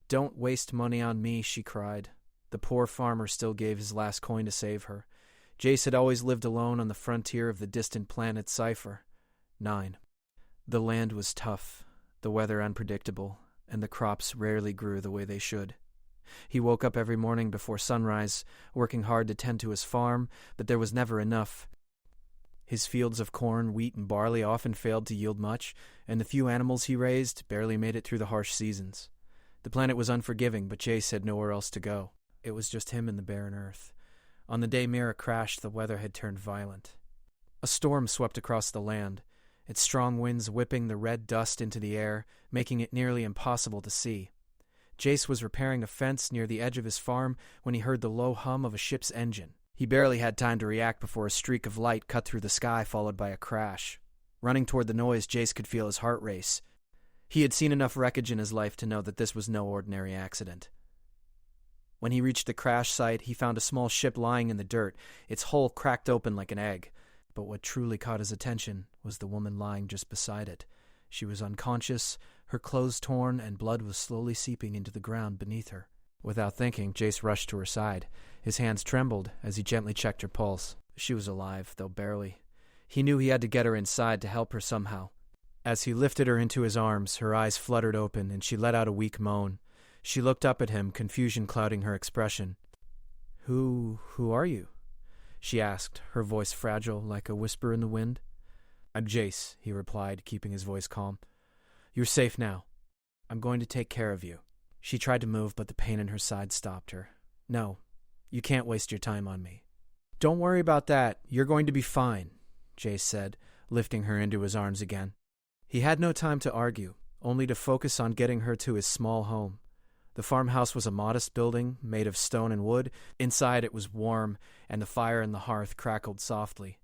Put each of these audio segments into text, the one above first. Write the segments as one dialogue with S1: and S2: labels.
S1: "Don't waste money on me," she cried. The poor farmer still gave his last coin to save her. Jace had always lived alone on the frontier of the distant planet Cypher. 9. The land was tough, the weather unpredictable, and the crops rarely grew the way they should. He woke up every morning before sunrise, working hard to tend to his farm, but there was never enough. His fields of corn, wheat, and barley often failed to yield much, and the few animals he raised barely made it through the harsh seasons. The planet was unforgiving, but Jace had nowhere else to go. It was just him and the barren earth. On the day Mira crashed, the weather had turned violent. A storm swept across the land, its strong winds whipping the red dust into the air, making it nearly impossible to see. Jace was repairing a fence near the edge of his farm when he heard the low hum of a ship's engine. He barely had time to react before a streak of light cut through the sky, followed by a crash. Running toward the noise, Jace could feel his heart race. He had seen enough wreckage in his life to know that this was no ordinary accident. When he reached the crash site, he found a small ship lying in the dirt, its hull cracked open like an egg. But what truly caught his attention was the woman lying just beside it. She was unconscious, her clothes torn, and blood was slowly seeping into the ground beneath her. Without thinking, Jace rushed to her side. His hands trembled as he gently checked her pulse. She was alive, though barely. He knew he had to get her inside to help her somehow. As he lifted her into his arms, her eyes fluttered open, and she let out a weak moan. She looked up at him, confusion clouding her expression. Who are you?" she asked, her voice fragile like a whisper in the wind. "I'm Jace," he replied, keeping his voice calm. "You're safe now. I'm going to take care of you." She tried to move, but the pain in her side stopped her. "No, you can't waste your time on me." "Don't worry about that. You're going to be fine," Jace said, lifting her into his arms again. He had no time to argue, only to focus on getting her to his small home. The farmhouse was a modest building, made of stone and wood. Inside it was warm, and the fire in the hearth crackled softly.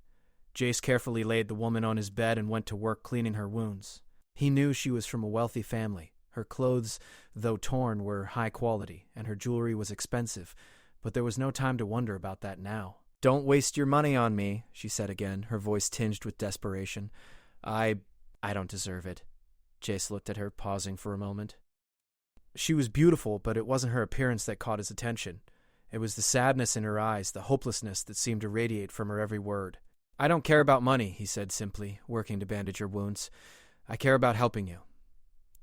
S1: Jace carefully laid the woman on his bed and went to work cleaning her wounds. He knew she was from a wealthy family. Her clothes, though torn, were high quality, and her jewelry was expensive, but there was no time to wonder about that now. "Don't waste your money on me," she said again, her voice tinged with desperation. I don't deserve it." Jace looked at her, pausing for a moment. She was beautiful, but it wasn't her appearance that caught his attention. It was the sadness in her eyes, the hopelessness that seemed to radiate from her every word. "I don't care about money," he said simply, working to bandage her wounds. "I care about helping you."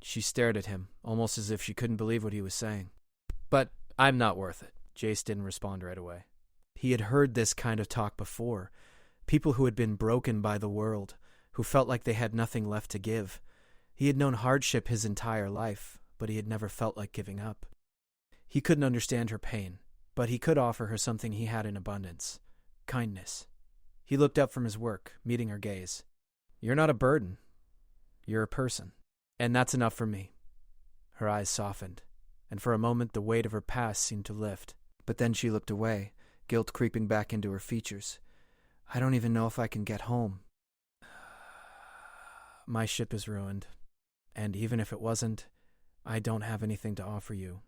S1: She stared at him, almost as if she couldn't believe what he was saying. "But I'm not worth it." Jace didn't respond right away. He had heard this kind of talk before. People who had been broken by the world, who felt like they had nothing left to give. He had known hardship his entire life, but he had never felt like giving up. He couldn't understand her pain, but he could offer her something he had in abundance: kindness. He looked up from his work, meeting her gaze. "You're not a burden. You're a person. And that's enough for me." Her eyes softened, and for a moment the weight of her past seemed to lift. But then she looked away, guilt creeping back into her features. "I don't even know if I can get home. My ship is ruined, and even if it wasn't, I don't have anything to offer you.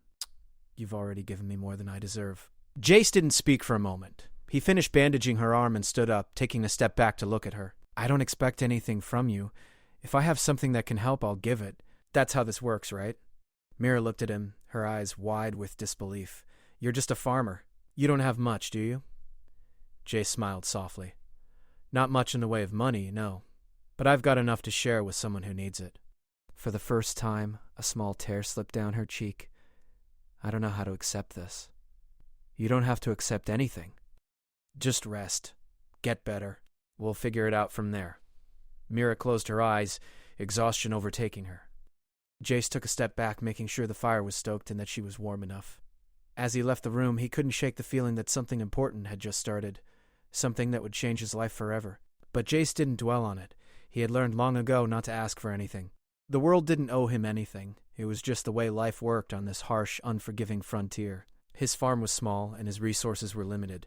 S1: You've already given me more than I deserve." Jace didn't speak for a moment. He finished bandaging her arm and stood up, taking a step back to look at her. "I don't expect anything from you. If I have something that can help, I'll give it. That's how this works, right?" Mira looked at him, her eyes wide with disbelief. "You're just a farmer. You don't have much, do you?" Jace smiled softly. "Not much in the way of money, no. But I've got enough to share with someone who needs it." For the first time, a small tear slipped down her cheek. "I don't know how to accept this." "You don't have to accept anything. Just rest. Get better. We'll figure it out from there." Mira closed her eyes, exhaustion overtaking her. Jace took a step back, making sure the fire was stoked and that she was warm enough. As he left the room, he couldn't shake the feeling that something important had just started, something that would change his life forever. But Jace didn't dwell on it. He had learned long ago not to ask for anything. The world didn't owe him anything. It was just the way life worked on this harsh, unforgiving frontier. His farm was small, and his resources were limited,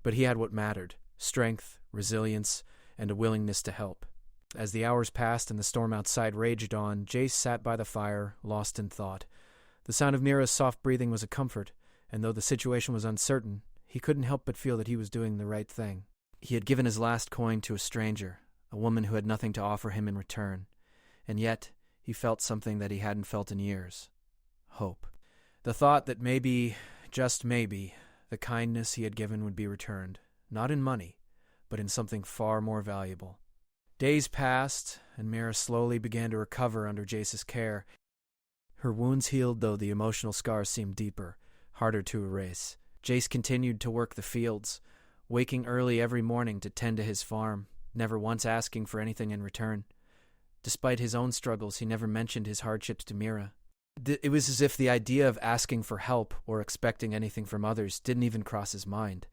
S1: but he had what mattered: strength, resilience, and a willingness to help. As the hours passed and the storm outside raged on, Jace sat by the fire, lost in thought. The sound of Mira's soft breathing was a comfort, and though the situation was uncertain, he couldn't help but feel that he was doing the right thing. He had given his last coin to a stranger, a woman who had nothing to offer him in return, and yet he felt something that he hadn't felt in years: hope. The thought that maybe, just maybe, the kindness he had given would be returned, not in money, but in something far more valuable. Days passed, and Mira slowly began to recover under Jace's care. Her wounds healed, though the emotional scars seemed deeper, harder to erase. Jace continued to work the fields, waking early every morning to tend to his farm, never once asking for anything in return. Despite his own struggles, he never mentioned his hardships to Mira. It was as if the idea of asking for help or expecting anything from others didn't even cross his mind.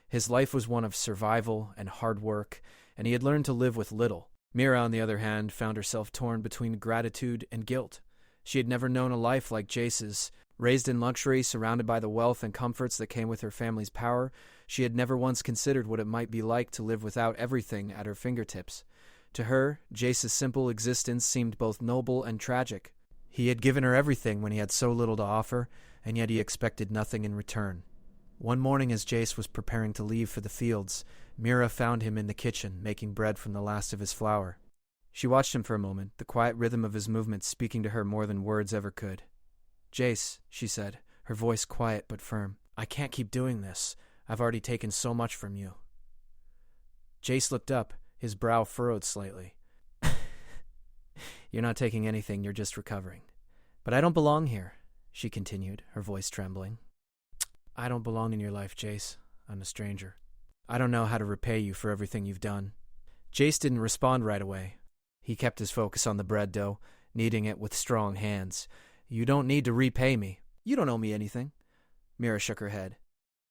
S1: His life was one of survival and hard work, and he had learned to live with little. Mira, on the other hand, found herself torn between gratitude and guilt. She had never known a life like Jace's. Raised in luxury, surrounded by the wealth and comforts that came with her family's power, she had never once considered what it might be like to live without everything at her fingertips. To her, Jace's simple existence seemed both noble and tragic. He had given her everything when he had so little to offer, and yet he expected nothing in return. One morning as Jace was preparing to leave for the fields, Mira found him in the kitchen, making bread from the last of his flour. She watched him for a moment, the quiet rhythm of his movements speaking to her more than words ever could. "Jace," she said, her voice quiet but firm, "I can't keep doing this. I've already taken so much from you." Jace looked up, his brow furrowed slightly. "You're not taking anything, you're just recovering. But I don't belong here," she continued, her voice trembling. "I don't belong in your life, Jace. I'm a stranger. I don't know how to repay you for everything you've done." Jace didn't respond right away. He kept his focus on the bread dough, kneading it with strong hands. "You don't need to repay me. You don't owe me anything." Mira shook her head.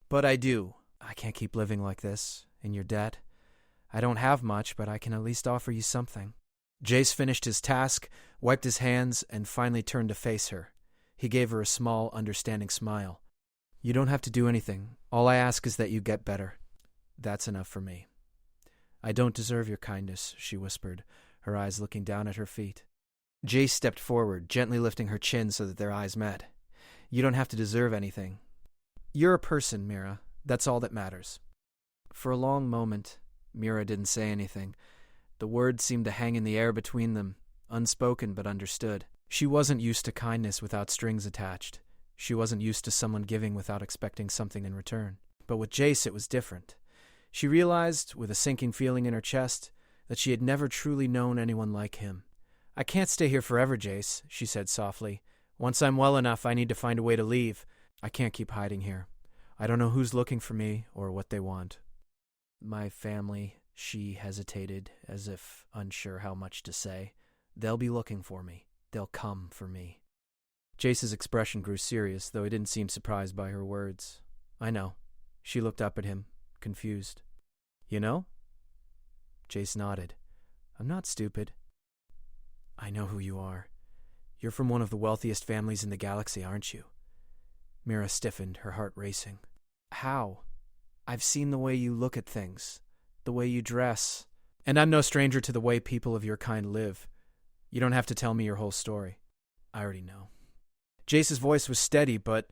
S1: "But I do. I can't keep living like this, in your debt. I don't have much, but I can at least offer you something." Jace finished his task, wiped his hands, and finally turned to face her. He gave her a small, understanding smile. "You don't have to do anything. All I ask is that you get better. That's enough for me." "I don't deserve your kindness," she whispered, her eyes looking down at her feet. Jace stepped forward, gently lifting her chin so that their eyes met. "You don't have to deserve anything. You're a person, Mira. That's all that matters." For a long moment, Mira didn't say anything. The words seemed to hang in the air between them, unspoken but understood. She wasn't used to kindness without strings attached. She wasn't used to someone giving without expecting something in return. But with Jace, it was different. She realized, with a sinking feeling in her chest, that she had never truly known anyone like him. "I can't stay here forever, Jace," she said softly. "Once I'm well enough, I need to find a way to leave. I can't keep hiding here. I don't know who's looking for me or what they want." "My family," she hesitated, as if unsure how much to say. "They'll be looking for me. They'll come for me." Jace's expression grew serious, though he didn't seem surprised by her words. "I know." She looked up at him, confused. "You know?" Jace nodded. "I'm not stupid." "I know who you are. You're from one of the wealthiest families in the galaxy, aren't you?" Mira stiffened, her heart racing. "How? I've seen the way you look at things, the way you dress. And I'm no stranger to the way people of your kind live. You don't have to tell me your whole story. I already know." Jace's voice was steady, but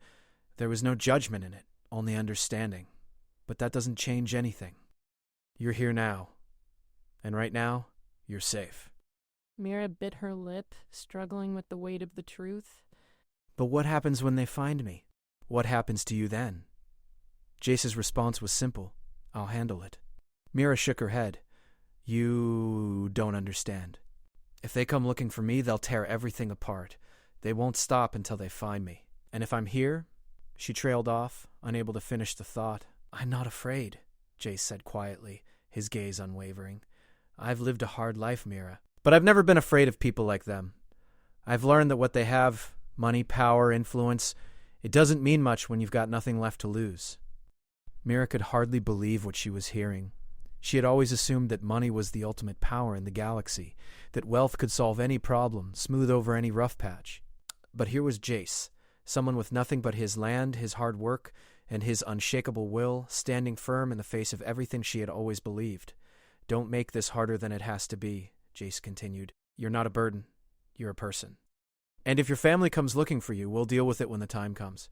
S1: there was no judgment in it, only understanding. "But that doesn't change anything. You're here now. And right now, you're safe."
S2: Mira bit her lip, struggling with the weight of the truth.
S1: "But what happens when they find me? What happens to you then?" Jace's response was simple. "I'll handle it." Mira shook her head. "You don't understand. If they come looking for me, they'll tear everything apart. They won't stop until they find me. And if I'm here," she trailed off, unable to finish the thought. "I'm not afraid," Jace said quietly, his gaze unwavering. "I've lived a hard life, Mira. But I've never been afraid of people like them. I've learned that what they have, money, power, influence, it doesn't mean much when you've got nothing left to lose." Mira could hardly believe what she was hearing. She had always assumed that money was the ultimate power in the galaxy, that wealth could solve any problem, smooth over any rough patch. But here was Jace, someone with nothing but his land, his hard work, and his unshakable will, standing firm in the face of everything she had always believed. "Don't make this harder than it has to be," Jace continued. "You're not a burden. You're a person. And if your family comes looking for you, we'll deal with it when the time comes.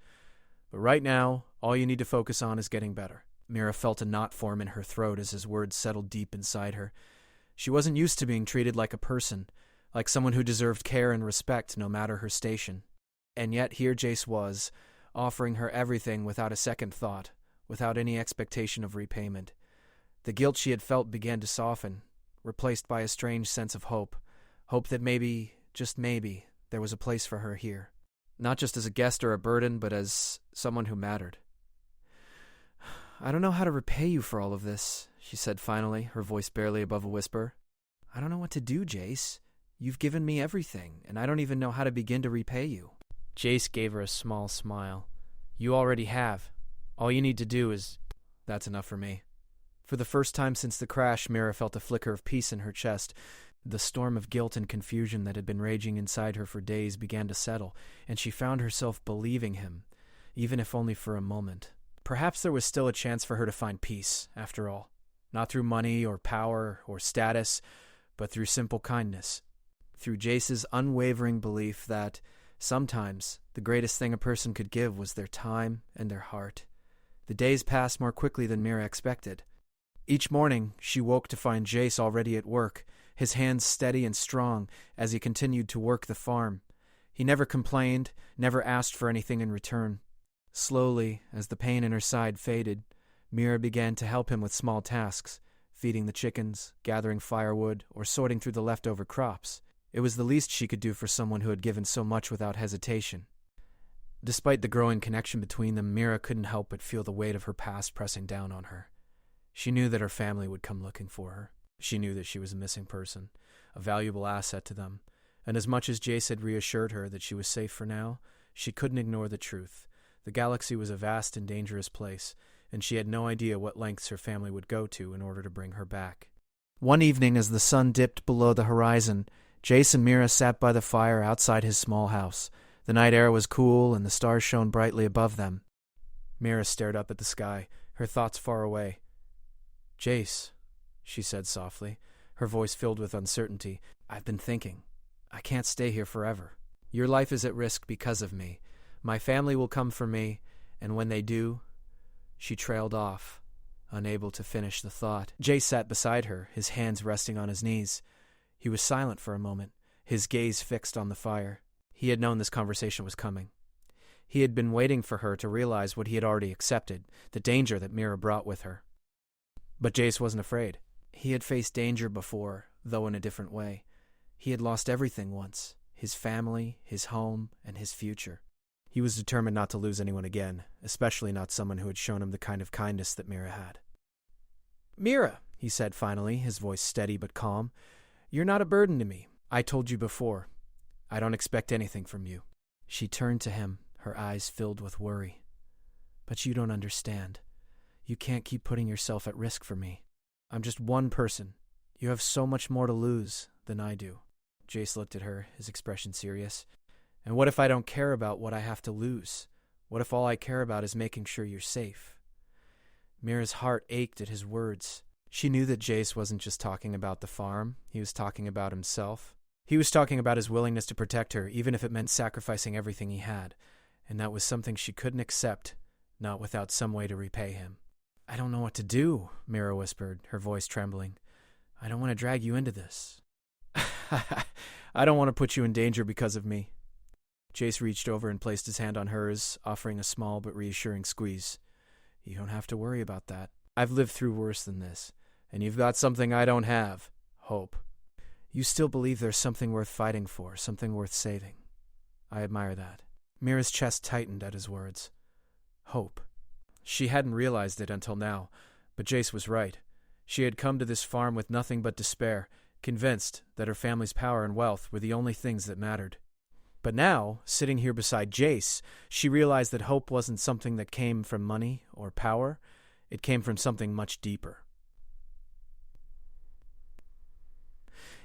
S1: But right now, all you need to focus on is getting better." Mira felt a knot form in her throat as his words settled deep inside her. She wasn't used to being treated like a person, like someone who deserved care and respect no matter her station. And yet here Jace was, offering her everything without a second thought, without any expectation of repayment. The guilt she had felt began to soften, replaced by a strange sense of hope. Hope that maybe, just maybe, there was a place for her here. Not just as a guest or a burden, but as someone who mattered. "I don't know how to repay you for all of this," she said finally, her voice barely above a whisper. "I don't know what to do, Jace. You've given me everything, and I don't even know how to begin to repay you." Jace gave her a small smile. "You already have. All you need to do is... That's enough for me." For the first time since the crash, Mira felt a flicker of peace in her chest. The storm of guilt and confusion that had been raging inside her for days began to settle, and she found herself believing him, even if only for a moment. Perhaps there was still a chance for her to find peace, after all. Not through money or power or status, but through simple kindness. Through Jace's unwavering belief that sometimes the greatest thing a person could give was their time and their heart. The days passed more quickly than Mira expected. Each morning, she woke to find Jace already at work, his hands steady and strong as he continued to work the farm. He never complained, never asked for anything in return. Slowly, as the pain in her side faded, Mira began to help him with small tasks, feeding the chickens, gathering firewood, or sorting through the leftover crops. It was the least she could do for someone who had given so much without hesitation. Despite the growing connection between them, Mira couldn't help but feel the weight of her past pressing down on her. She knew that her family would come looking for her. She knew that she was a missing person, a valuable asset to them. And as much as Jace had reassured her that she was safe for now, she couldn't ignore the truth. The galaxy was a vast and dangerous place, and she had no idea what lengths her family would go to in order to bring her back. One evening, as the sun dipped below the horizon, Jace and Mira sat by the fire outside his small house. The night air was cool, and the stars shone brightly above them. Mira stared up at the sky, her thoughts far away. "Jace," she said softly, her voice filled with uncertainty, "I've been thinking. I can't stay here forever. Your life is at risk because of me. My family will come for me, and when they do..." She trailed off, unable to finish the thought. Jace sat beside her, his hands resting on his knees. He was silent for a moment, his gaze fixed on the fire. He had known this conversation was coming. He had been waiting for her to realize what he had already accepted, the danger that Mira brought with her. But Jace wasn't afraid. He had faced danger before, though in a different way. He had lost everything once, his family, his home, and his future. He was determined not to lose anyone again, especially not someone who had shown him the kind of kindness that Mira had. "Mira," he said finally, his voice steady but calm, "you're not a burden to me. I told you before. I don't expect anything from you." She turned to him, her eyes filled with worry. "But you don't understand. You can't keep putting yourself at risk for me. I'm just one person. You have so much more to lose than I do." Jace looked at her, his expression serious. "And what if I don't care about what I have to lose? What if all I care about is making sure you're safe?" Mira's heart ached at his words. She knew that Jace wasn't just talking about the farm. He was talking about himself. He was talking about his willingness to protect her, even if it meant sacrificing everything he had. And that was something she couldn't accept, not without some way to repay him. "I don't know what to do," Mira whispered, her voice trembling. "I don't want to drag you into this." "I don't want to put you in danger because of me." Jace reached over and placed his hand on hers, offering a small but reassuring squeeze. "You don't have to worry about that. I've lived through worse than this, and you've got something I don't have: hope. You still believe there's something worth fighting for, something worth saving. I admire that." Mira's chest tightened at his words. Hope. She hadn't realized it until now, but Jace was right. She had come to this farm with nothing but despair, convinced that her family's power and wealth were the only things that mattered. But now, sitting here beside Jace, she realized that hope wasn't something that came from money or power. It came from something much deeper.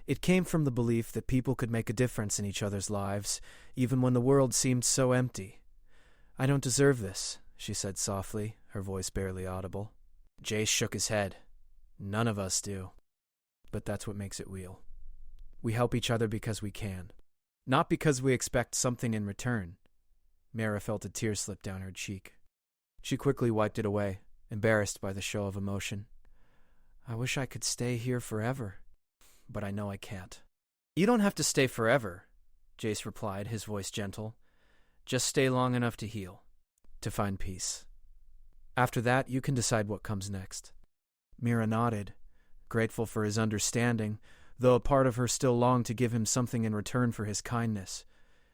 S1: It came from the belief that people could make a difference in each other's lives, even when the world seemed so empty. "I don't deserve this," she said softly, her voice barely audible. Jace shook his head. "None of us do. But that's what makes it real. We help each other because we can. Not because we expect something in return." Mira felt a tear slip down her cheek. She quickly wiped it away, embarrassed by the show of emotion. "I wish I could stay here forever, but I know I can't." "You don't have to stay forever," Jace replied, his voice gentle. Just stay long enough to heal, to find peace. After that, you can decide what comes next." Mira nodded, grateful for his understanding, though a part of her still longed to give him something in return for his kindness.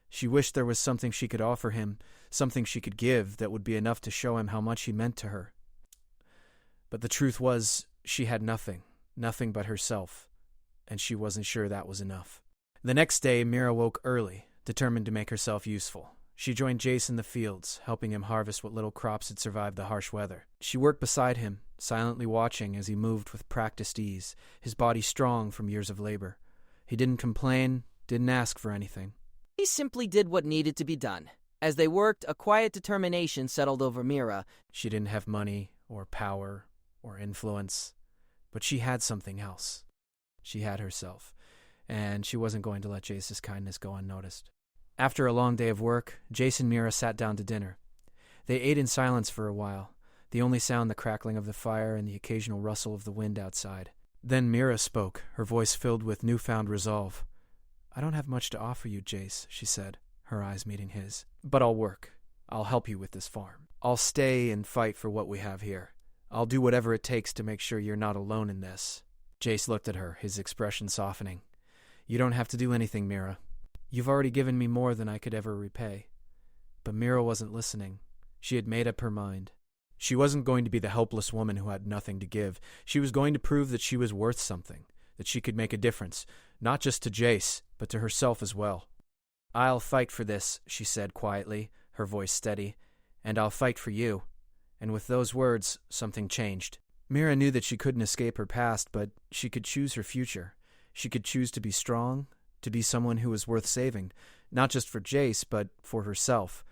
S1: She wished there was something she could offer him, something she could give that would be enough to show him how much he meant to her. But the truth was, she had nothing but herself, and she wasn't sure that was enough. The next day, Mira woke early, determined to make herself useful. She joined Jace in the fields, helping him harvest what little crops had survived the harsh weather. She worked beside him, silently watching as he moved with practiced ease, his body strong from years of labor. He didn't complain, didn't ask for anything.
S3: He simply did what needed to be done. As they worked, a quiet determination settled over Mira.
S1: She didn't have money, or power, or influence, but she had something else. She had herself, and she wasn't going to let Jace's kindness go unnoticed. After a long day of work, Jace and Mira sat down to dinner. They ate in silence for a while, the only sound the crackling of the fire and the occasional rustle of the wind outside. Then Mira spoke, her voice filled with newfound resolve. "I don't have much to offer you, Jace," she said, her eyes meeting his. "But I'll work. I'll help you with this farm. I'll stay and fight for what we have here. I'll do whatever it takes to make sure you're not alone in this." Jace looked at her, his expression softening. "You don't have to do anything, Mira. You've already given me more than I could ever repay." But Mira wasn't listening. She had made up her mind. She wasn't going to be the helpless woman who had nothing to give. She was going to prove that she was worth something, that she could make a difference, not just to Jace, but to herself as well. "I'll fight for this," she said quietly, her voice steady, "and I'll fight for you." And with those words, something changed. Mira knew that she couldn't escape her past, but she could choose her future. She could choose to be strong, to be someone who was worth saving, not just for Jace, but for herself.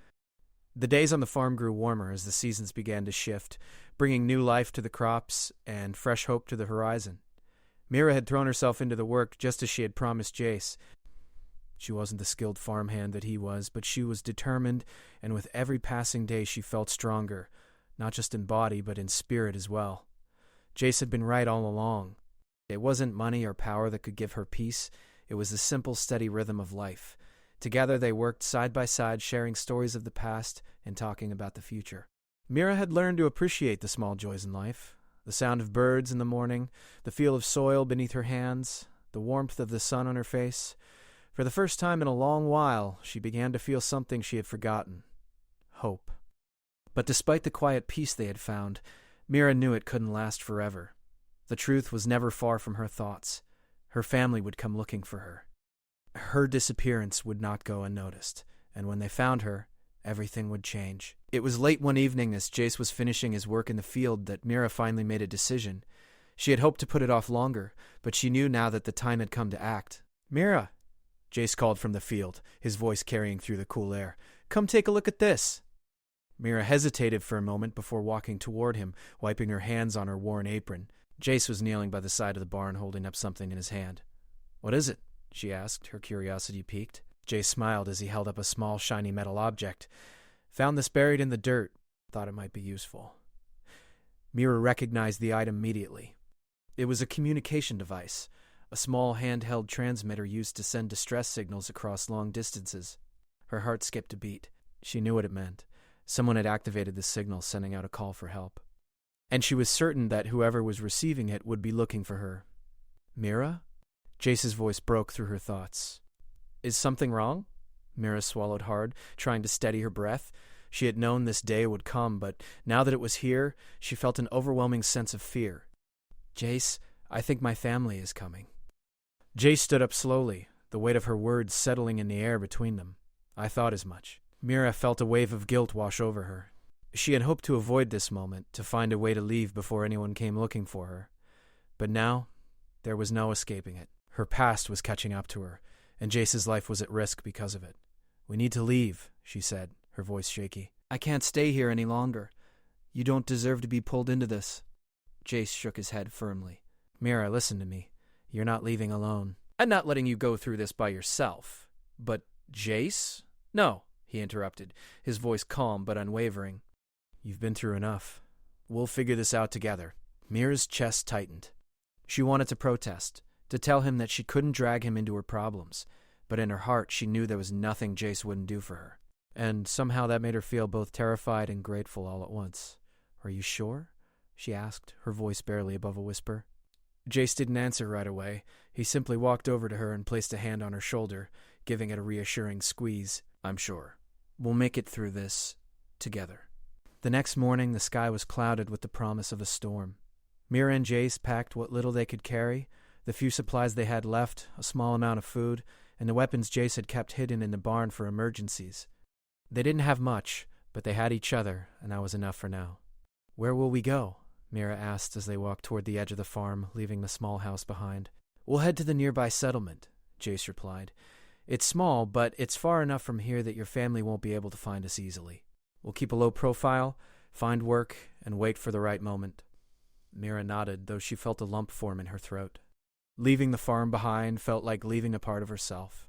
S1: The days on the farm grew warmer as the seasons began to shift, bringing new life to the crops and fresh hope to the horizon. Mira had thrown herself into the work just as she had promised Jace. She wasn't the skilled farmhand that he was, but she was determined, and with every passing day she felt stronger, not just in body, but in spirit as well. Jace had been right all along. It wasn't money or power that could give her peace. It was the simple, steady rhythm of life. Together they worked side by side, sharing stories of the past and talking about the future. Mira had learned to appreciate the small joys in life. The sound of birds in the morning, the feel of soil beneath her hands, the warmth of the sun on her face. For the first time in a long while, she began to feel something she had forgotten: hope. But despite the quiet peace they had found, Mira knew it couldn't last forever. The truth was never far from her thoughts. Her family would come looking for her. Her disappearance would not go unnoticed, and when they found her, everything would change. It was late one evening as Jace was finishing his work in the field that Mira finally made a decision. She had hoped to put it off longer, but she knew now that the time had come to act. "Mira," Jace called from the field, his voice carrying through the cool air. "Come take a look at this." Mira hesitated for a moment before walking toward him, wiping her hands on her worn apron. Jace was kneeling by the side of the barn, holding up something in his hand. "What is it?" she asked, her curiosity piqued. Jace smiled as he held up a small, shiny metal object. "Found this buried in the dirt. Thought it might be useful." Mira recognized the item immediately. It was a communication device, a small handheld transmitter used to send distress signals across long distances. Her heart skipped a beat. She knew what it meant. Someone had activated the signal, sending out a call for help. And she was certain that whoever was receiving it would be looking for her. "Mira?" Jace's voice broke through her thoughts. "Is something wrong?" Mira swallowed hard, trying to steady her breath. She had known this day would come, but now that it was here, she felt an overwhelming sense of fear. "Jace, I think my family is coming." Jace stood up slowly, the weight of her words settling in the air between them. "I thought as much." Mira felt a wave of guilt wash over her. She had hoped to avoid this moment, to find a way to leave before anyone came looking for her. But now, there was no escaping it. Her past was catching up to her, and Jace's life was at risk because of it. "We need to leave," she said, her voice shaky. "I can't stay here any longer. You don't deserve to be pulled into this." Jace shook his head firmly. "Mira, listen to me. You're not leaving alone. I'm not letting you go through this by yourself. But Jace? No," he interrupted, his voice calm but unwavering. "You've been through enough. We'll figure this out together." Mira's chest tightened. She wanted to protest, to tell him that she couldn't drag him into her problems, but in her heart she knew there was nothing Jace wouldn't do for her. and somehow that made her feel both terrified and grateful all at once. "Are you sure?" she asked, her voice barely above a whisper. Jace didn't answer right away. He simply walked over to her and placed a hand on her shoulder, giving it a reassuring squeeze. "I'm sure. We'll make it through this together." The next morning, the sky was clouded with the promise of a storm. Mira and Jace packed what little they could carry, the few supplies they had left, a small amount of food, and the weapons Jace had kept hidden in the barn for emergencies. They didn't have much, but they had each other, and that was enough for now. "Where will we go?" Mira asked as they walked toward the edge of the farm, leaving the small house behind. "We'll head to the nearby settlement," Jace replied. "It's small, but it's far enough from here that your family won't be able to find us easily. We'll keep a low profile, find work, and wait for the right moment." Mira nodded, though she felt a lump form in her throat. Leaving the farm behind felt like leaving a part of herself.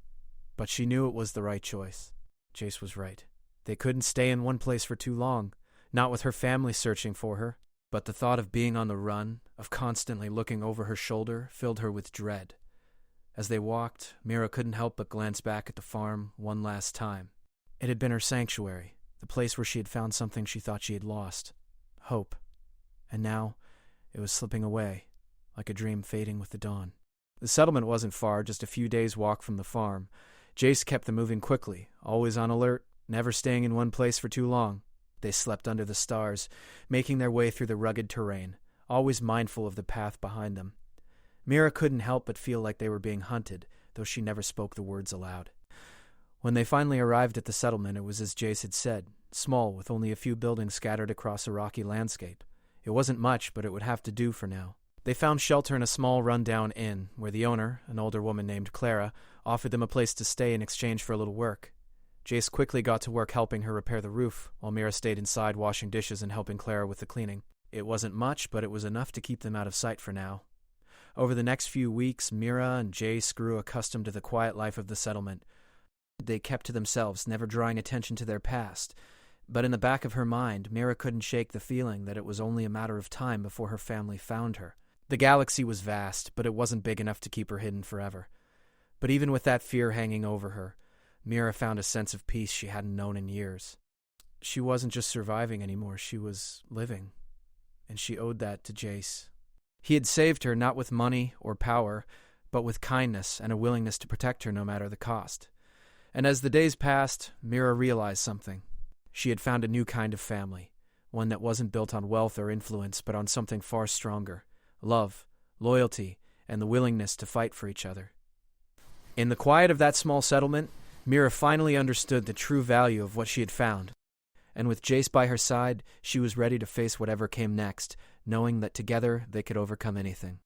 S1: But she knew it was the right choice. Jace was right. They couldn't stay in one place for too long, not with her family searching for her. But the thought of being on the run, of constantly looking over her shoulder, filled her with dread. As they walked, Mira couldn't help but glance back at the farm one last time. It had been her sanctuary, the place where she had found something she thought she had lost. Hope. And now, it was slipping away, like a dream fading with the dawn. The settlement wasn't far, just a few days' walk from the farm. Jace kept them moving quickly, always on alert, never staying in one place for too long. They slept under the stars, making their way through the rugged terrain, always mindful of the path behind them. Mira couldn't help but feel like they were being hunted, though she never spoke the words aloud. When they finally arrived at the settlement, it was as Jace had said, small, with only a few buildings scattered across a rocky landscape. It wasn't much, but it would have to do for now. They found shelter in a small run-down inn, where the owner, an older woman named Clara, offered them a place to stay in exchange for a little work. Jace quickly got to work helping her repair the roof, while Mira stayed inside washing dishes and helping Clara with the cleaning. It wasn't much, but it was enough to keep them out of sight for now. Over the next few weeks, Mira and Jace grew accustomed to the quiet life of the settlement. They kept to themselves, never drawing attention to their past. But in the back of her mind, Mira couldn't shake the feeling that it was only a matter of time before her family found her. The galaxy was vast, but it wasn't big enough to keep her hidden forever. But even with that fear hanging over her, Mira found a sense of peace she hadn't known in years. She wasn't just surviving anymore, she was living. And she owed that to Jace. He had saved her not with money or power, but with kindness and a willingness to protect her no matter the cost. And as the days passed, Mira realized something. She had found a new kind of family, one that wasn't built on wealth or influence, but on something far stronger: love, loyalty, and the willingness to fight for each other. In the quiet of that small settlement, Mira finally understood the true value of what she had found. And with Jace by her side, she was ready to face whatever came next, knowing that together they could overcome anything.